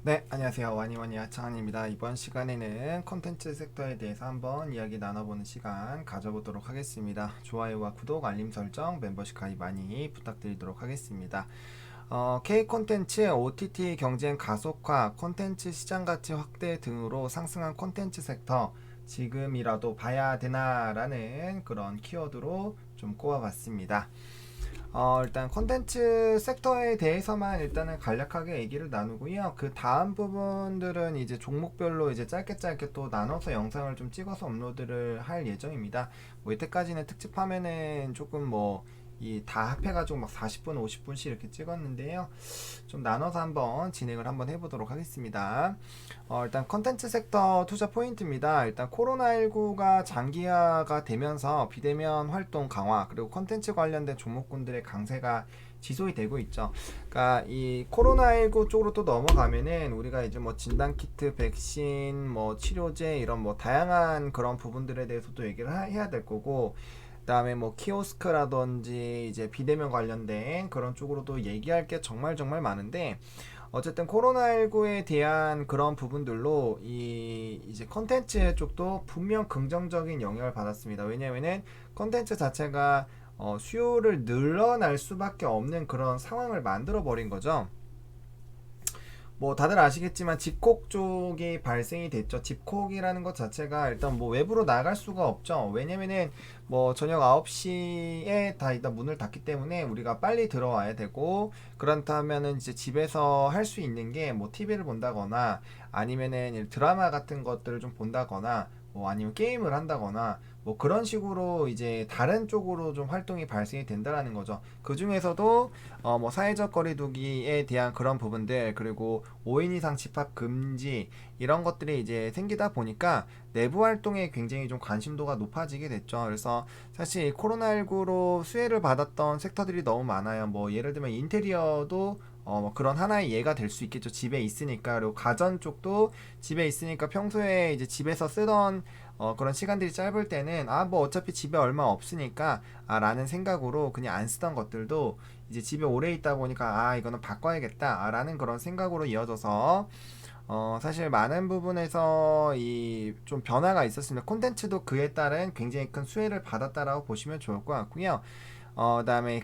네, 안녕하세요. 와니와니 하창환입니다. 이번 시간에는 콘텐츠 섹터에 대해서 한번 이야기 나눠보는 시간 가져보도록 하겠습니다. 좋아요와 구독, 알림 설정, 멤버십 가입 많이 부탁드리도록 하겠습니다. K 콘텐츠, OTT 경쟁 가속화, 콘텐츠 시장 가치 확대 등으로 상승한 콘텐츠 섹터 지금이라도 봐야 되나라는 그런 키워드로 좀 꼽아봤습니다. 일단 콘텐츠 섹터에 대해서만 일단은 간략하게 얘기를 나누고요. 그 다음 부분들은 이제 종목별로 이제 짧게 또 나눠서 영상을 좀 찍어서 업로드를 할 예정입니다. 뭐 이때까지는 특집하면은 조금 뭐 이 다 합해가지고 막 40분, 50분씩 이렇게 찍었는데요. 좀 나눠서 한번 진행을 한번 해보도록 하겠습니다. 일단 컨텐츠 섹터 투자 포인트입니다. 일단 코로나19가 장기화가 되면서 비대면 활동 강화 그리고 컨텐츠 관련된 종목군들의 강세가 지속이 되고 있죠. 그러니까 이 코로나19 쪽으로 또 넘어가면은 우리가 이제 뭐 진단키트, 백신, 뭐 치료제 이런 뭐 다양한 그런 부분들에 대해서도 얘기를 해야 될 거고, 그다음에 뭐 키오스크라든지 이제 비대면 관련된 그런 쪽으로도 얘기할 게 정말 많은데, 어쨌든 코로나19에 대한 그런 부분들로 이제 컨텐츠 쪽도 분명 긍정적인 영향을 받았습니다. 왜냐면은 컨텐츠 자체가 수요를 늘어날 수밖에 없는 그런 상황을 만들어 버린 거죠. 뭐 다들 아시겠지만 집콕 쪽이 발생이 됐죠. 집콕이라는 것 자체가 일단 뭐 외부로 나갈 수가 없죠. 왜냐면은 뭐 저녁 9시에 다 일단 문을 닫기 때문에 우리가 빨리 들어와야 되고, 그렇다면은 이제 집에서 할 수 있는 게 뭐 TV를 본다거나 아니면은 드라마 같은 것들을 좀 본다거나 뭐 아니면 게임을 한다거나 뭐 그런 식으로 이제 다른 쪽으로 좀 활동이 발생이 된다라는 거죠. 그 중에서도 뭐 사회적 거리두기에 대한 그런 부분들, 그리고 5인 이상 집합 금지 이런 것들이 이제 생기다 보니까 내부 활동에 굉장히 좀 관심도가 높아지게 됐죠. 그래서 사실 코로나19로 수혜를 받았던 섹터들이 너무 많아요. 뭐 예를 들면 인테리어도 뭐 그런 하나의 예가 될 수 있겠죠. 집에 있으니까. 그리고 가전 쪽도 집에 있으니까 평소에 이제 집에서 쓰던 그런 시간들이 짧을 때는 뭐 어차피 집에 얼마 없으니까 라는 생각으로 그냥 안 쓰던 것들도 이제 집에 오래 있다 보니까 이거는 바꿔야겠다 라는 그런 생각으로 이어져서 사실 많은 부분에서 이 좀 변화가 있었습니다. 콘텐츠도 그에 따른 굉장히 큰 수혜를 받았다라고 보시면 좋을 것 같고요. 그다음에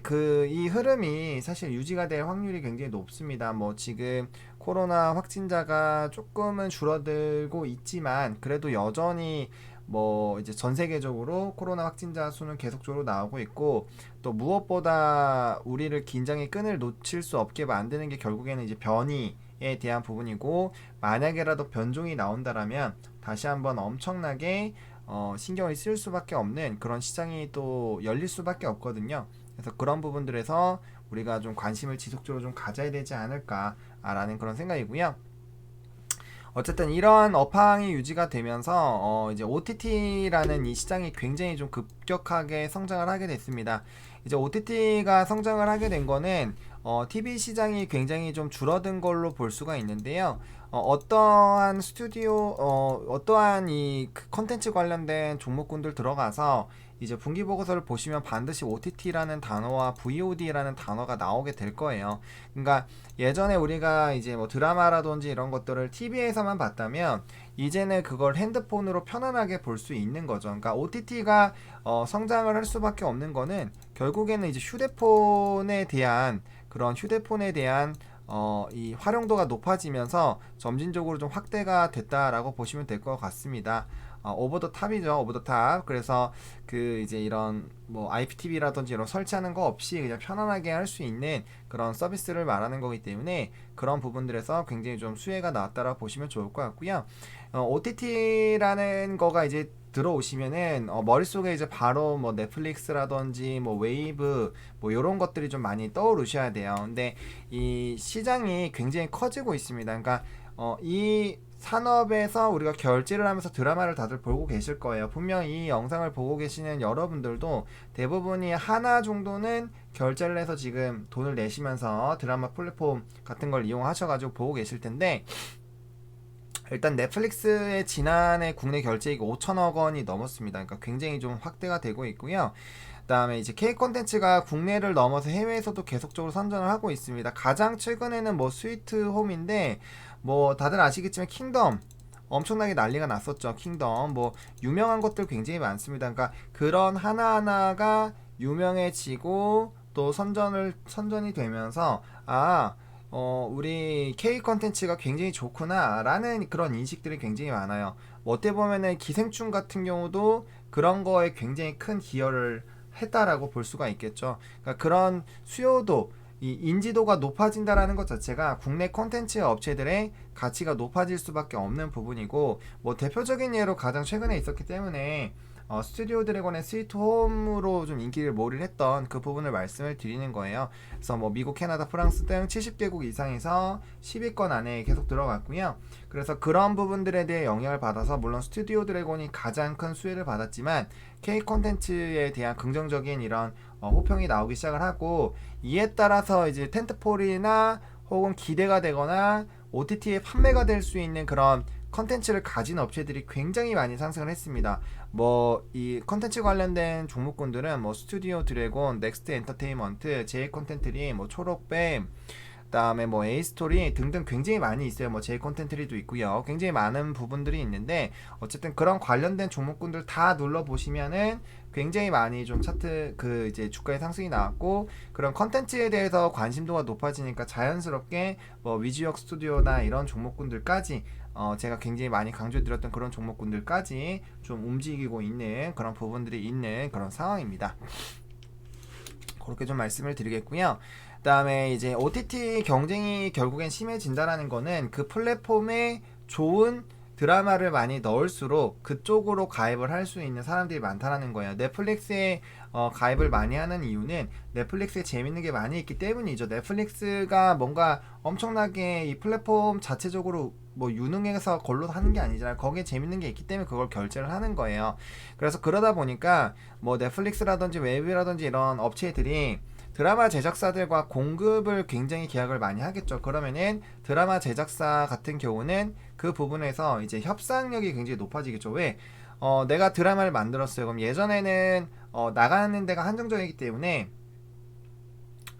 이 흐름이 사실 유지가 될 확률이 굉장히 높습니다. 뭐 지금 코로나 확진자가 조금은 줄어들고 있지만 그래도 여전히 뭐 이제 전 세계적으로 코로나 확진자 수는 계속적으로 나오고 있고, 또 무엇보다 우리를 긴장의 끈을 놓칠 수 없게 만드는 게 결국에는 이제 변이에 대한 부분이고, 만약에라도 변종이 나온다라면 다시 한번 엄청나게 신경을 쓸 수밖에 없는 그런 시장이 또 열릴 수밖에 없거든요. 그래서 그런 부분들에서 우리가 좀 관심을 지속적으로 좀 가져야 되지 않을까라는 그런 생각이고요. 어쨌든 이러한 업황이 유지가 되면서 이제 OTT라는 이 시장이 굉장히 좀 급격하게 성장을 하게 됐습니다. 이제 OTT가 성장을 하게 된 거는 TV 시장이 굉장히 좀 줄어든 걸로 볼 수가 있는데요. 어떠한 스튜디오, 어떠한 이 컨텐츠 관련된 종목군들 들어가서 이제 분기 보고서를 보시면 반드시 OTT라는 단어와 VOD라는 단어가 나오게 될 거예요. 그러니까 예전에 우리가 이제 뭐 드라마라든지 이런 것들을 TV에서만 봤다면 이제는 그걸 핸드폰으로 편안하게 볼 수 있는 거죠. 그러니까 OTT가 성장을 할 수밖에 없는 거는 결국에는 이제 휴대폰에 대한 이 활용도가 높아지면서 점진적으로 좀 확대가 됐다라고 보시면 될 것 같습니다. 오버 더 탑이죠. 오버 더 탑. 그래서 그 이제 이런 뭐 IPTV라든지 이런 설치하는 거 없이 그냥 편안하게 할 수 있는 그런 서비스를 말하는 거기 때문에 그런 부분들에서 굉장히 좀 수혜가 나왔다라고 보시면 좋을 것 같고요. OTT라는 거가 이제 들어오시면은 머릿속에 이제 바로 뭐 넷플릭스라든지 뭐 웨이브 뭐 이런 것들이 좀 많이 떠오르셔야 돼요. 근데 이 시장이 굉장히 커지고 있습니다. 그러니까 이 산업에서 우리가 결제를 하면서 드라마를 다들 보고 계실 거예요. 분명 이 영상을 보고 계시는 여러분들도 대부분이 하나 정도는 결제를 해서 지금 돈을 내시면서 드라마 플랫폼 같은 걸 이용하셔가지고 보고 계실 텐데, 일단 넷플릭스의 지난해 국내 결제액이 5천억 원이 넘었습니다. 그러니까 굉장히 좀 확대가 되고 있고요. 그다음에 이제 K 콘텐츠가 국내를 넘어서 해외에서도 계속적으로 선전을 하고 있습니다. 가장 최근에는 뭐 스위트 홈인데 뭐 다들 아시겠지만 킹덤 엄청나게 난리가 났었죠. 킹덤 뭐 유명한 것들 굉장히 많습니다. 그러니까 그런 하나하나가 유명해지고 또 선전이 되면서 우리 K 컨텐츠가 굉장히 좋구나 라는 그런 인식들이 굉장히 많아요. 뭐 어떻게 보면은 기생충 같은 경우도 그런 거에 굉장히 큰 기여를 했다라고 볼 수가 있겠죠. 그러니까 그런 수요도 이 인지도가 높아진다라는 것 자체가 국내 콘텐츠 업체들의 가치가 높아질 수밖에 없는 부분이고, 뭐 대표적인 예로 가장 최근에 있었기 때문에 스튜디오 드래곤의 스위트 홈으로 좀 인기를 몰을 했던 그 부분을 말씀을 드리는 거예요. 그래서 뭐 미국, 캐나다, 프랑스 등 70개국 이상에서 10위권 안에 계속 들어갔고요. 그래서 그런 부분들에 대해 영향을 받아서 물론 스튜디오 드래곤이 가장 큰 수혜를 받았지만 K 콘텐츠에 대한 긍정적인 이런 호평이 나오기 시작을 하고, 이에 따라서 이제 텐트폴이나 혹은 기대가 되거나 OTT에 판매가 될 수 있는 그런 컨텐츠를 가진 업체들이 굉장히 많이 상승을 했습니다. 뭐 이 컨텐츠 관련된 종목군들은 뭐 스튜디오 드래곤, 넥스트 엔터테인먼트, 제이 컨텐트리, 뭐 초록뱀, 그다음에 뭐 에이스토리 등등 굉장히 많이 있어요. 뭐 제이 컨텐트리도 있고요. 굉장히 많은 부분들이 있는데 어쨌든 그런 관련된 종목군들 다 눌러 보시면은 굉장히 많이 좀 차트 그 이제 주가의 상승이 나왔고, 그런 컨텐츠에 대해서 관심도가 높아지니까 자연스럽게 뭐 위즈역 스튜디오나 이런 종목군들까지 제가 굉장히 많이 강조드렸던 그런 종목군들까지 좀 움직이고 있는 그런 부분들이 있는 그런 상황입니다. 그렇게 좀 말씀을 드리겠고요. 그다음에 이제 OTT 경쟁이 결국엔 심해진다라는 거는 그 플랫폼에 좋은 드라마를 많이 넣을수록 그쪽으로 가입을 할 수 있는 사람들이 많다라는 거예요. 넷플릭스에 가입을 많이 하는 이유는 넷플릭스에 재밌는 게 많이 있기 때문이죠. 넷플릭스가 뭔가 엄청나게 이 플랫폼 자체적으로 뭐 유능해서 걸로 하는 게 아니잖아요. 거기에 재밌는 게 있기 때문에 그걸 결제를 하는 거예요. 그래서 그러다 보니까 뭐 넷플릭스라든지 웨이브라든지 이런 업체들이 드라마 제작사들과 공급을 굉장히 계약을 많이 하겠죠. 그러면은 드라마 제작사 같은 경우는 그 부분에서 이제 협상력이 굉장히 높아지겠죠. 왜? 내가 드라마를 만들었어요. 그럼 예전에는 나가는 데가 한정적이기 때문에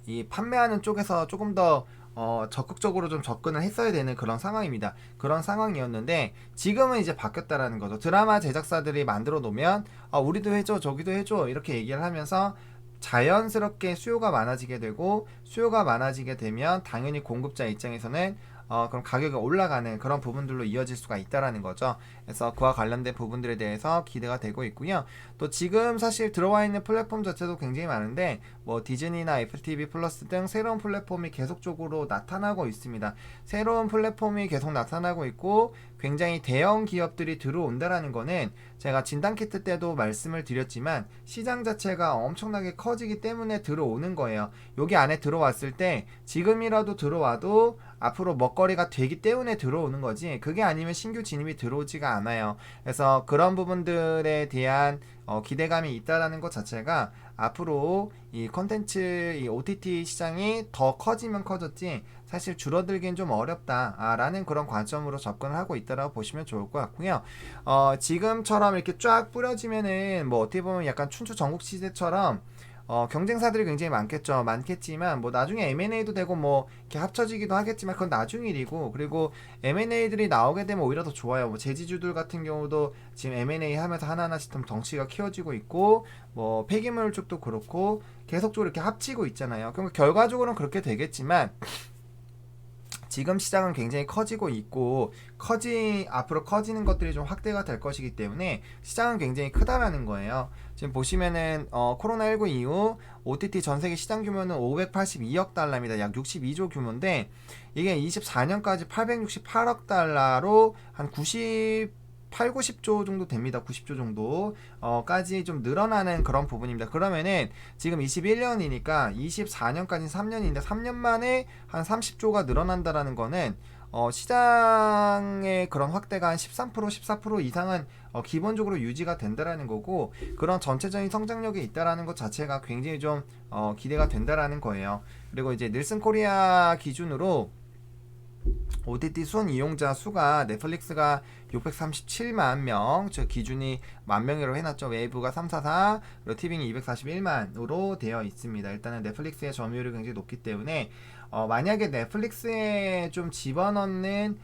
이 판매하는 쪽에서 조금 더 적극적으로 좀 접근을 했어야 되는 그런 상황입니다. 그런 상황이었는데 지금은 이제 바뀌었다라는 거죠. 드라마 제작사들이 만들어 놓으면 우리도 해줘, 저기도 해줘 이렇게 얘기를 하면서 자연스럽게 수요가 많아지게 되고, 수요가 많아지게 되면 당연히 공급자 입장에서는 그럼 가격이 올라가는 그런 부분들로 이어질 수가 있다라는 거죠. 그래서 그와 관련된 부분들에 대해서 기대가 되고 있고요. 또 지금 사실 들어와 있는 플랫폼 자체도 굉장히 많은데 뭐 디즈니나 애플 TV 플러스 등 새로운 플랫폼이 계속적으로 나타나고 있습니다. 새로운 플랫폼이 계속 나타나고 있고 굉장히 대형 기업들이 들어온다라는 거는 제가 진단키트 때도 말씀을 드렸지만 시장 자체가 엄청나게 커지기 때문에 들어오는 거예요. 여기 안에 들어왔을 때 지금이라도 들어와도 앞으로 먹거리가 되기 때문에 들어오는 거지, 그게 아니면 신규 진입이 들어오지가 않아요. 그래서 그런 부분들에 대한 기대감이 있다라는 것 자체가 앞으로 이 컨텐츠 이 OTT 시장이 더 커지면 커졌지 사실 줄어들긴 좀 어렵다라는 그런 관점으로 접근을 하고 있다라고 보시면 좋을 것 같고요. 지금처럼 이렇게 쫙 뿌려지면은 뭐 어떻게 보면 약간 춘추 전국 시대처럼 경쟁사들이 굉장히 많겠지만 뭐 나중에 M&A도 되고 뭐 이렇게 합쳐지기도 하겠지만 그건 나중 일이고, 그리고 M&A들이 나오게 되면 오히려 더 좋아요. 뭐 제지주들 같은 경우도 지금 M&A 하면서 하나하나씩 좀 덩치가 키워지고 있고, 뭐 폐기물 쪽도 그렇고 계속적으로 이렇게 합치고 있잖아요. 그럼 결과적으로는 그렇게 되겠지만 지금 시장은 굉장히 커지고 있고 앞으로 커지는 것들이 좀 확대가 될 것이기 때문에 시장은 굉장히 크다라는 거예요. 지금 보시면은 코로나19 이후 OTT 전세계 시장 규모는 582억 달러입니다. 약 62조 규모인데 이게 24년까지 868억 달러로 한 8, 90조 정도 됩니다. 90조 정도 까지 좀 늘어나는 그런 부분입니다. 그러면은 지금 21년이니까 24년까지 3년인데 3년 만에 한 30조가 늘어난다라는 거는 시장의 그런 확대가 한 13%, 14% 이상은 기본적으로 유지가 된다라는 거고, 그런 전체적인 성장력이 있다라는 것 자체가 굉장히 좀 기대가 된다라는 거예요. 그리고 이제 닐슨 코리아 기준으로 OTT 순 이용자 수가 넷플릭스가 637만 명, 저 기준이 10,000명으로 해놨죠. 웨이브가 344, 그리고 티빙이 241만으로 되어 있습니다. 일단은 넷플릭스의 점유율이 굉장히 높기 때문에 만약에 넷플릭스에 좀 집어넣는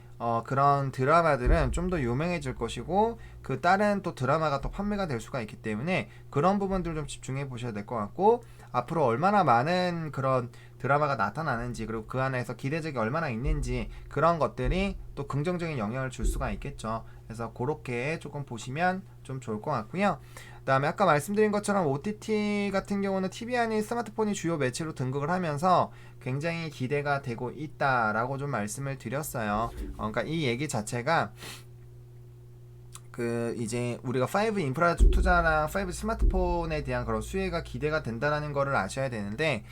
그런 드라마들은 좀 더 유명해질 것이고 그 다른 또 드라마가 더 판매가 될 수가 있기 때문에 그런 부분들 좀 집중해 보셔야 될 것 같고, 앞으로 얼마나 많은 그런 드라마가 나타나는지, 그리고 그 안에서 기대작이 얼마나 있는지, 그런 것들이 또 긍정적인 영향을 줄 수가 있겠죠. 그래서 그렇게 조금 보시면 좀 좋을 것 같고요. 그 다음에 아까 말씀드린 것처럼 OTT 같은 경우는 TV 아닌 스마트폰이 주요 매체로 등극을 하면서 굉장히 기대가 되고 있다라고 좀 말씀을 드렸어요. 그러니까 이 얘기 자체가 그 이제 우리가 5 인프라 투자랑 5 스마트폰에 대한 그런 수혜가 기대가 된다라는 거를 아셔야 되는데,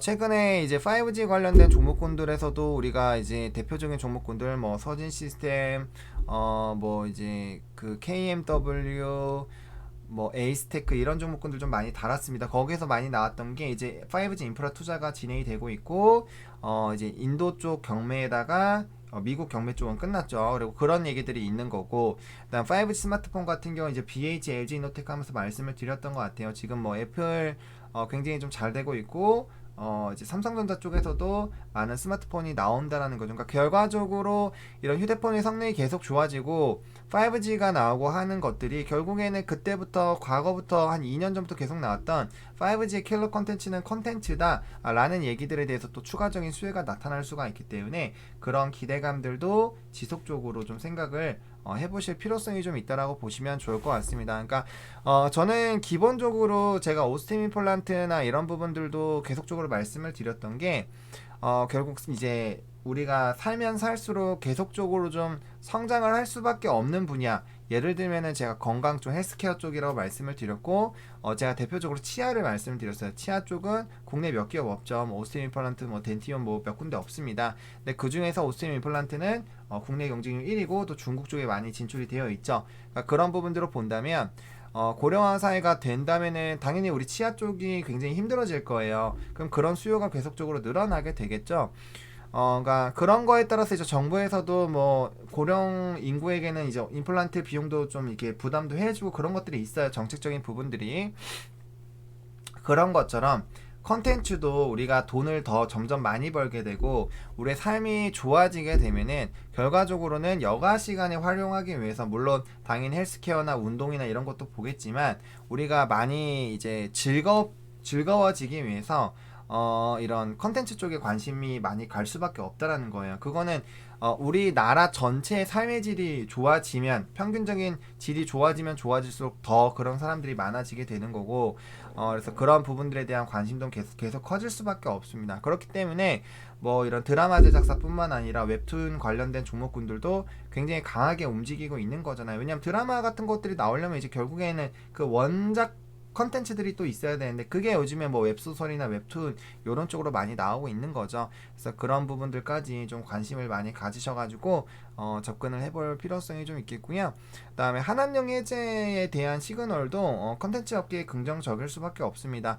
최근에 이제 5G 관련된 종목군들에서도 우리가 이제 대표적인 종목군들 뭐 서진 시스템, 뭐 이제 그 KMW, 뭐 에이스테크 이런 종목군들 좀 많이 달았습니다. 거기에서 많이 나왔던 게 이제 5G 인프라 투자가 진행이 되고 있고, 이제 인도 쪽 경매에다가 미국 경매 쪽은 끝났죠. 그리고 그런 얘기들이 있는 거고, 그다음 5G 스마트폰 같은 경우 이제 BH, LG 이노텍 하면서 말씀을 드렸던 것 같아요. 지금 뭐 애플 굉장히 좀 잘 되고 있고, 이제 삼성전자 쪽에서도 많은 스마트폰이 나온다라는 거죠. 그러니까 결과적으로 이런 휴대폰의 성능이 계속 좋아지고 5G가 나오고 하는 것들이 결국에는 그때부터 과거부터 한 2년 전부터 계속 나왔던 5G의 킬러 컨텐츠는 컨텐츠다 라는 얘기들에 대해서 또 추가적인 수혜가 나타날 수가 있기 때문에 그런 기대감들도 지속적으로 좀 생각을 해보실 필요성이 좀 있다라고 보시면 좋을 것 같습니다. 그러니까 저는 기본적으로 제가 오스템 임플란트나 이런 부분들도 계속적으로 말씀을 드렸던 게 결국 이제 우리가 살면 살수록 계속적으로 좀 성장을 할 수밖에 없는 분야, 예를 들면은 제가 건강 쪽 헬스케어 쪽이라고 말씀을 드렸고, 제가 대표적으로 치아를 말씀을 드렸어요. 치아 쪽은 국내 몇 기업 없죠. 뭐 오스템 임플란트, 뭐 덴티온 뭐 몇 군데 없습니다. 근데 그 중에서 오스템 임플란트는 국내 경쟁률 1위고 또 중국 쪽에 많이 진출이 되어 있죠. 그러니까 그런 부분들을 본다면 고령화 사회가 된다면은 당연히 우리 치아 쪽이 굉장히 힘들어질 거예요. 그럼 그런 수요가 계속적으로 늘어나게 되겠죠. 그러니까 그런 거에 따라서 이제 정부에서도 뭐 고령 인구에게는 이제 임플란트 비용도 좀 이렇게 부담도 해주고 그런 것들이 있어요. 정책적인 부분들이. 그런 것처럼 컨텐츠도 우리가 돈을 더 점점 많이 벌게 되고 우리의 삶이 좋아지게 되면은 결과적으로는 여가 시간에 활용하기 위해서, 물론 당연히 헬스케어나 운동이나 이런 것도 보겠지만 우리가 많이 이제 즐거워지기 위해서 이런 컨텐츠 쪽에 관심이 많이 갈 수밖에 없다라는 거예요. 그거는 우리나라 전체의 삶의 질이 좋아지면, 평균적인 질이 좋아지면 좋아질수록 더 그런 사람들이 많아지게 되는 거고, 그래서 그런 부분들에 대한 관심도 계속 커질 수밖에 없습니다. 그렇기 때문에 뭐 이런 드라마 제작사뿐만 아니라 웹툰 관련된 종목군들도 굉장히 강하게 움직이고 있는 거잖아요. 왜냐면 드라마 같은 것들이 나오려면 이제 결국에는 그 원작 컨텐츠들이 또 있어야 되는데 그게 요즘에 뭐 웹소설이나 웹툰 이런 쪽으로 많이 나오고 있는 거죠. 그래서 그런 부분들까지 좀 관심을 많이 가지셔가지고 접근을 해볼 필요성이 좀 있겠고요. 그다음에 한한령 해제에 대한 시그널도 컨텐츠 업계에 긍정적일 수밖에 없습니다.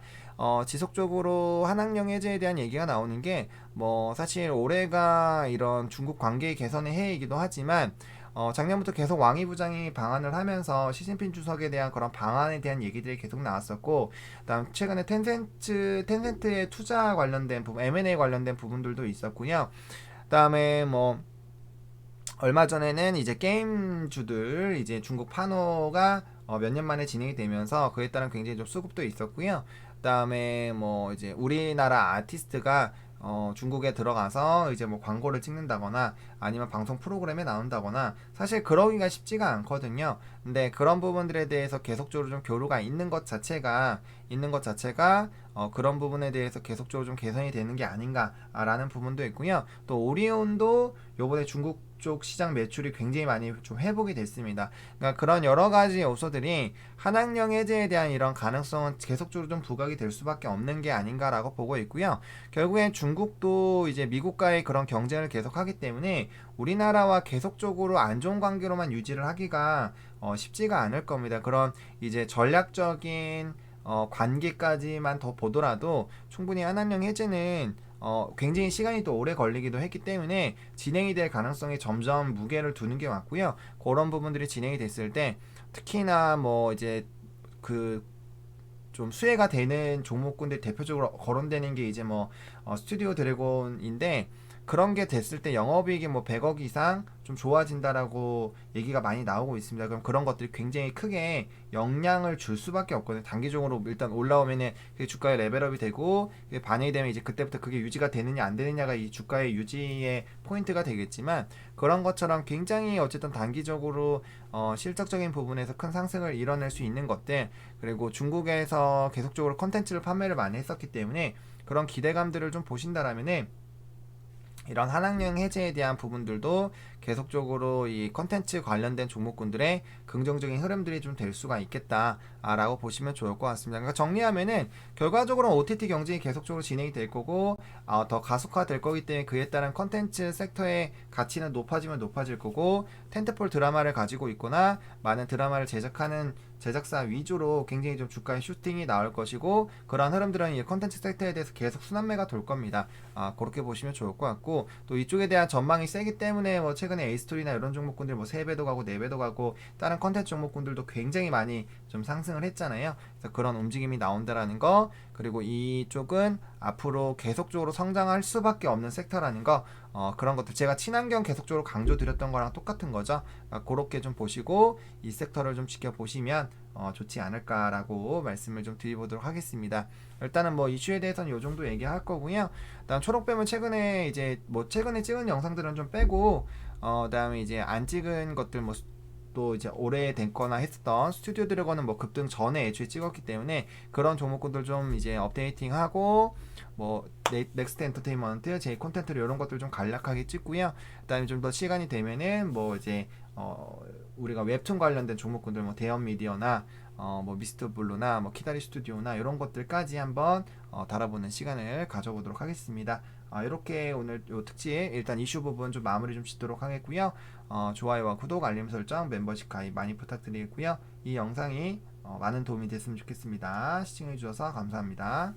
지속적으로 한한령 해제에 대한 얘기가 나오는 게 뭐 사실 올해가 이런 중국 관계 개선의 해이기도 하지만 작년부터 계속 왕이 부장이 방한을 하면서 시진핑 주석에 대한 그런 방안에 대한 얘기들이 계속 나왔었고, 그다음 최근에 텐센트의 투자 관련된 부분, M&A 관련된 부분들도 있었고요. 그다음에 뭐 얼마 전에는 이제 게임주들 이제 중국 판호가 몇 년 만에 진행이 되면서 그에 따른 굉장히 좀 수급도 있었고요. 그다음에 뭐 이제 우리나라 아티스트가 중국에 들어가서 이제 뭐 광고를 찍는다거나 아니면 방송 프로그램에 나온다거나 사실 그러기가 쉽지가 않거든요. 근데 그런 부분들에 대해서 계속적으로 좀 교류가 있는 것 자체가 그런 부분에 대해서 계속적으로 좀 개선이 되는 게 아닌가라는 부분도 있고요. 또 오리온도 요번에 중국 쪽 시장 매출이 굉장히 많이 좀 회복이 됐습니다. 그러니까 그런 여러 가지 요소들이 한학령 해제에 대한 이런 가능성은 계속적으로 좀 부각이 될 수밖에 없는 게 아닌가라고 보고 있고요. 결국엔 중국도 이제 미국과의 그런 경쟁을 계속하기 때문에 우리나라와 계속적으로 안 좋은 관계로만 유지를 하기가 쉽지가 않을 겁니다. 그런 이제 전략적인 관계까지만 더 보더라도 충분히 한한령 해제는 굉장히 시간이 또 오래 걸리기도 했기 때문에 진행이 될 가능성에 점점 무게를 두는 게 맞고요. 그런 부분들이 진행이 됐을 때 특히나 뭐 이제 그 좀 수혜가 되는 종목군들 대표적으로 거론되는 게 이제 뭐 스튜디오 드래곤인데, 그런 게 됐을 때 영업이익이 뭐 100억 이상 좀 좋아진다라고 얘기가 많이 나오고 있습니다. 그럼 그런 것들이 굉장히 크게 영향을 줄 수밖에 없거든요. 단기적으로 일단 올라오면은 그게 주가의 레벨업이 되고, 그게 반영이 되면 이제 그때부터 그게 유지가 되느냐 안 되느냐가 이 주가의 유지의 포인트가 되겠지만, 그런 것처럼 굉장히 어쨌든 단기적으로 실적적인 부분에서 큰 상승을 이뤄낼 수 있는 것들, 그리고 중국에서 계속적으로 컨텐츠를 판매를 많이 했었기 때문에 그런 기대감들을 좀 보신다라면은 이런 한학령 해제에 대한 부분들도 계속적으로 이 컨텐츠 관련된 종목군들의 긍정적인 흐름들이 좀 될 수가 있겠다라고 보시면 좋을 것 같습니다. 그러니까 정리하면은 결과적으로 OTT 경쟁이 계속적으로 진행이 될 거고, 더 가속화될 거기 때문에 그에 따른 컨텐츠 섹터의 가치는 높아지면 높아질 거고, 텐트폴 드라마를 가지고 있거나 많은 드라마를 제작하는 제작사 위주로 굉장히 좀 주가의 슈팅이 나올 것이고, 그러한 흐름들은 이 컨텐츠 섹터에 대해서 계속 순환매가 돌 겁니다. 그렇게 보시면 좋을 것 같고, 또 이쪽에 대한 전망이 세기 때문에 뭐 최근에 에이스토리나 이런 종목군들 뭐 3배도 가고 4배도 가고 다른 컨텐츠 종목군들도 굉장히 많이 좀 상승을 했잖아요. 그래서 그런 움직임이 나온다라는 거, 그리고 이쪽은 앞으로 계속적으로 성장할 수밖에 없는 섹터라는 거, 그런 것들 제가 친환경 계속적으로 강조드렸던 거랑 똑같은 거죠. 그렇게 좀 보시고 이 섹터를 좀 지켜보시면 좋지 않을까라고 말씀을 좀 드리도록 하겠습니다. 일단은 뭐 이슈에 대해서는 이 정도 얘기할 거고요. 다음 초록뱀은 최근에 이제 뭐 최근에 찍은 영상들은 좀 빼고, 그다음에 이제 안 찍은 것들 뭐 또 이제 오래된 거나 했었던 스튜디오 드래곤은 뭐 급등 전에 애초에 찍었기 때문에 그런 종목군들 좀 이제 업데이팅하고, 뭐 넥스트 엔터테인먼트, 제이 콘텐츠로 이런 것들 좀 간략하게 찍고요. 그다음에 좀 더 시간이 되면은 뭐 이제 우리가 웹툰 관련된 종목군들 뭐 대형 미디어나 뭐 미스터 블루나 뭐 키다리 스튜디오나 이런 것들까지 한번 달아보는 시간을 가져보도록 하겠습니다. 이렇게 오늘 요 특집 일단 이슈 부분 좀 마무리 좀 짓도록 하겠고요. 좋아요와 구독, 알림 설정, 멤버십 가입 많이 부탁드리고요. 이 영상이 많은 도움이 됐으면 좋겠습니다. 시청해주셔서 감사합니다.